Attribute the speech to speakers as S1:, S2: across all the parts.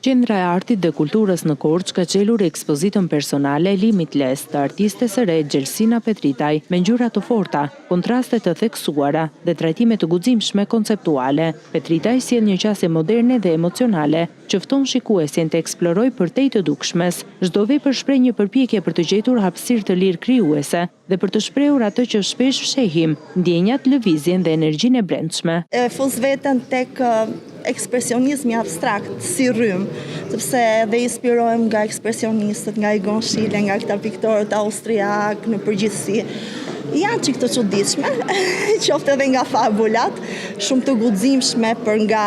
S1: Qendra e Artit dhe Kulturës në Korçë ka çelur ekspozitën personale Limitless të artistes së re Gjelsina Petritaj me ngjyra të forta, kontraste të theksuara dhe trajtime të guximshme konceptuale. Petritaj sjell një qasje moderne dhe emocionale që fton shikuesin të eksplorojë përtej të dukshmes. Çdo vepër shpreh një përpjekje për të gjetur hapësirë të lirë krijuese dhe për të shprehur atë që shpesh fshehim, ndjenjat, lëvizjen dhe energjinë e brendshme.
S2: Fus veten tek ekspresionizmi abstrakt si rrym, sepse edhe inspirohem nga ekspresionistët, nga Egon Schiele, nga këta piktorët austriak në përgjithësi. Janë çik të çuditshme, qoftë edhe nga fabulat, shumë të guximshme për nga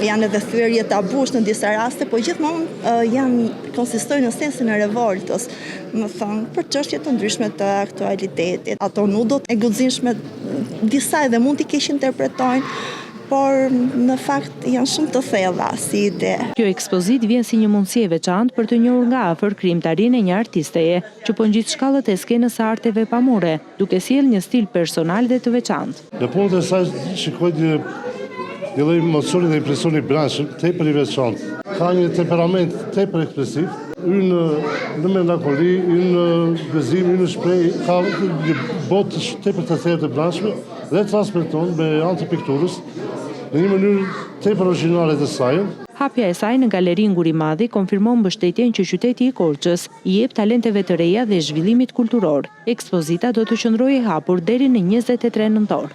S2: janë edhe thyerje tabush në disa raste, po gjithmonë konsistojnë në sensin e revoltës, më thënë, për çështje të ndryshme të aktualitetit. Ato nudot e guximshme disa edhe mund t'i keq interpretojnë, por në fakt janë shumë të thella si ide.
S1: Kjo ekspozitë vjen si një mundësi e veçantë për të njohur nga afër krijimtarinë e një artisteje që po ngjit shkallët e skenës së arteve pamore, duke sjellë një stil personal dhe të veçantë.
S3: Në punët e saj shikoj një lloj emocioni dhe impresioni brendshëm tepër i veçantë. Ka një temperament tepër ekspresiv, në melankoli, në gëzim, në shprehje, ka një botë tepër të thellë të brendshme dhe transmeton me anë të pikturës në një mënyrë tepër origjinale të saj.
S1: Hapja e saj në Galerinë Gurimadhi konfirmon mbështetjen që qyteti i Korçës i jep talenteve të reja dhe zhvillimit kulturor. Ekspozita do të qëndrojë e hapur deri në 23 nëntor.